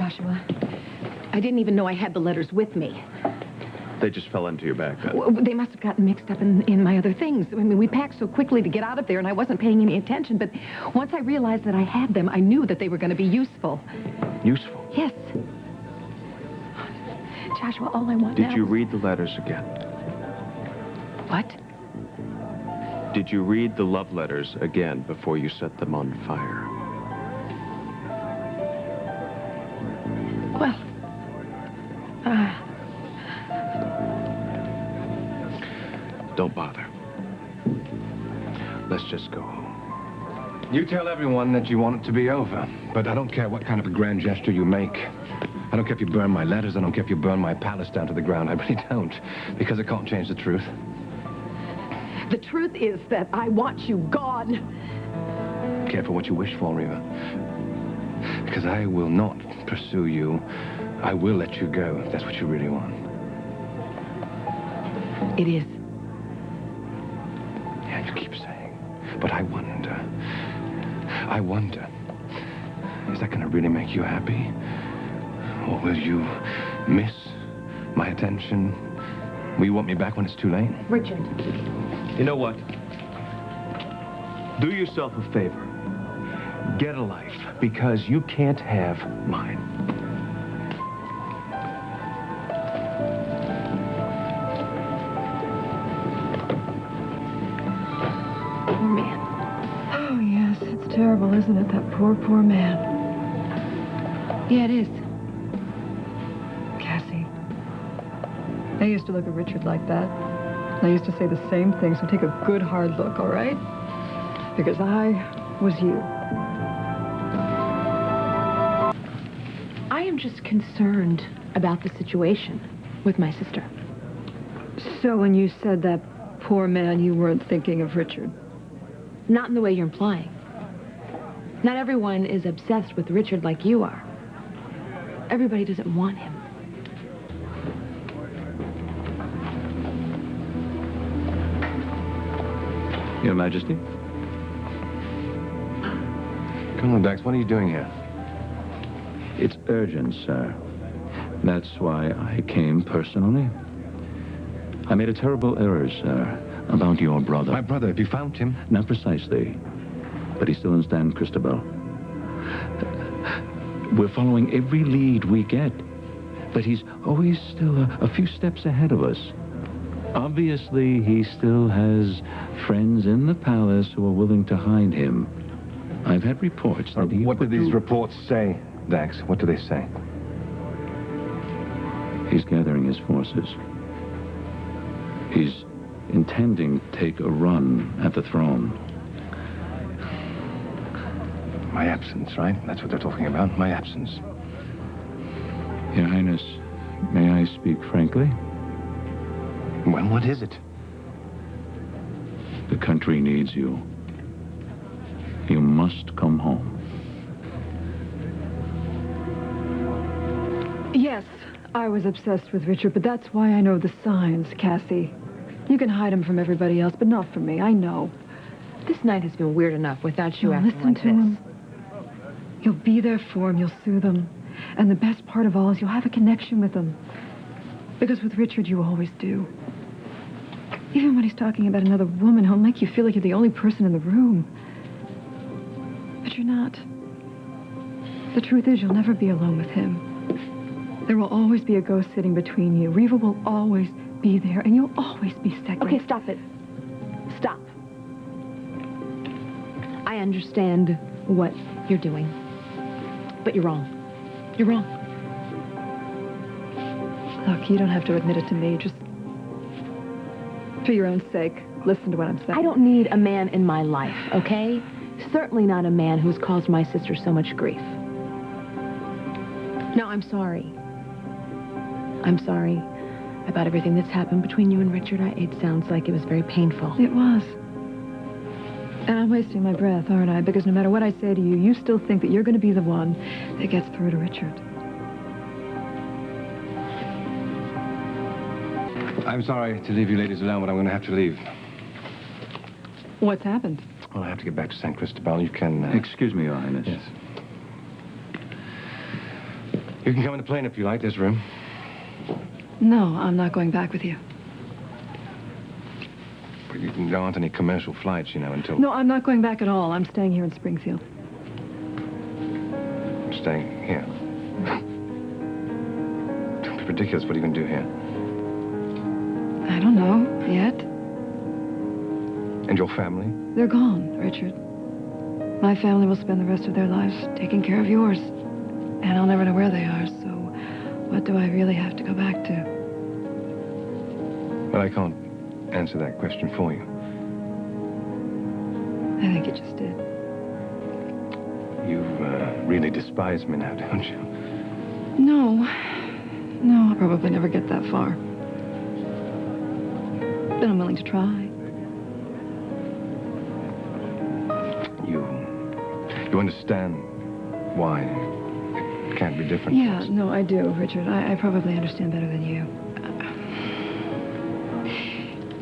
Joshua. I didn't even know I had the letters with me. They just fell into your backpack. Well, they must have gotten mixed up in my other things. I mean, we packed so quickly to get out of there, and I wasn't paying any attention. But once I realized that I had them, I knew that they were going to be useful. Useful? Yes. Joshua, all I want now... Did you read the letters again? What? Did you read the love letters again before you set them on fire? Well... Don't bother. Let's just go home. You tell everyone that you want it to be over, but I don't care what kind of a grand gesture you make. I don't care if you burn my letters. I don't care if you burn my palace down to the ground. I really don't, because it can't change the truth. The truth is that I want you gone. Careful what you wish for, Reva. Because I will not pursue you. I will let you go, if that's what you really want. It is. Yeah, you keep saying. But I wonder, is that going to really make you happy? Or will you miss my attention? Will you want me back when it's too late? Richard. You know what? Do yourself a favor. Get a life, because you can't have mine. Poor man. Oh, yes, it's terrible, isn't it? That poor, poor man. Yeah, it is. Cassie. I used to look at Richard like that. I used to say the same thing, so take a good hard look, all right? Because I was you. I am just concerned about the situation with my sister. So when you said that poor man, you weren't thinking of Richard? Not in the way you're implying. Not everyone is obsessed with Richard like you are. Everybody doesn't want him. Your Majesty? Colonel Dax, what are you doing here? It's urgent, sir. That's why I came personally. I made a terrible error, sir, about your brother. My brother, have you found him? Not precisely, but he's still in San Cristobel. We're following every lead we get, but he's always still a few steps ahead of us. Obviously, he still has friends in the palace who are willing to hide him. I've had reports that he... What do these reports say, Dax? What do they say? He's gathering his forces. He's intending to take a run at the throne. My absence, right? That's what they're talking about, my absence. Your Highness, may I speak frankly? Well, what is it? The country needs you. You must come home. Yes, I was obsessed with Richard, but that's why I know the signs, Cassie. You can hide him from everybody else, but not from me. I know. This night has been weird enough without you acting Listen like to this. him. You'll be there for him. You'll soothe him. And the best part of all is you'll have a connection with him. Because with Richard, you always do. Even when he's talking about another woman, he'll make you feel like you're the only person in the room. But you're not. The truth is, you'll never be alone with him. There will always be a ghost sitting between you. Reva will always be there, and you'll always be second. Okay, stop it. Stop. I understand what you're doing, but you're wrong. You're wrong. Look, you don't have to admit it to me. Just for your own sake, listen to what I'm saying. I don't need a man in my life, okay? Certainly not a man who's caused my sister so much grief. No, I'm sorry. I'm sorry about everything that's happened between you and Richard. It sounds like it was very painful. It was. And I'm wasting my breath, aren't I? Because no matter what I say to you, you still think that you're going to be the one that gets through to Richard. I'm sorry to leave you ladies alone, but I'm going to have to leave. What's happened? Well, I have to get back to San Cristobel. You can... Excuse me, Your Highness. Yes. You can come in the plane if you like this room. No, I'm not going back with you. But there aren't any commercial flights, you know, until... No, I'm not going back at all. I'm staying here in Springfield. Staying here. Don't be ridiculous. What are you going to do here? I don't know yet. And your family? They're gone, Richard. My family will spend the rest of their lives taking care of yours. And I'll never know where they are, so what do I really have to go back to? Well, I can't answer that question for you. I think you just did. You really despise me now, don't you? No. No, I'll probably never get that far. But I'm willing to try. You understand why it can't be different? Yeah, no, I do, Richard. I probably understand better than you.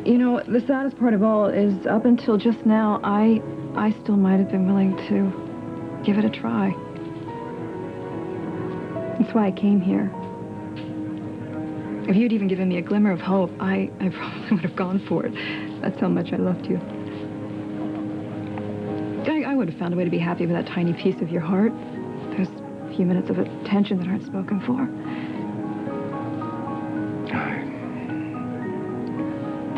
You know, the saddest part of all is up until just now, I still might have been willing to give it a try. That's why I came here. If you'd even given me a glimmer of hope, I probably would have gone for it. That's how much I loved you. I would have found a way to be happy with that tiny piece of your heart. Those few minutes of attention that aren't spoken for.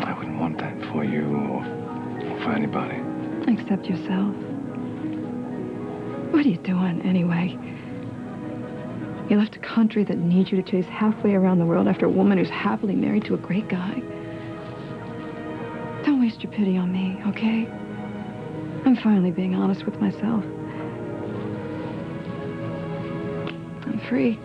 I wouldn't want that for you or for anybody. Except yourself. What are you doing, anyway? You left a country that needs you to chase halfway around the world after a woman who's happily married to a great guy. Don't waste your pity on me, okay? I'm finally being honest with myself. I'm free.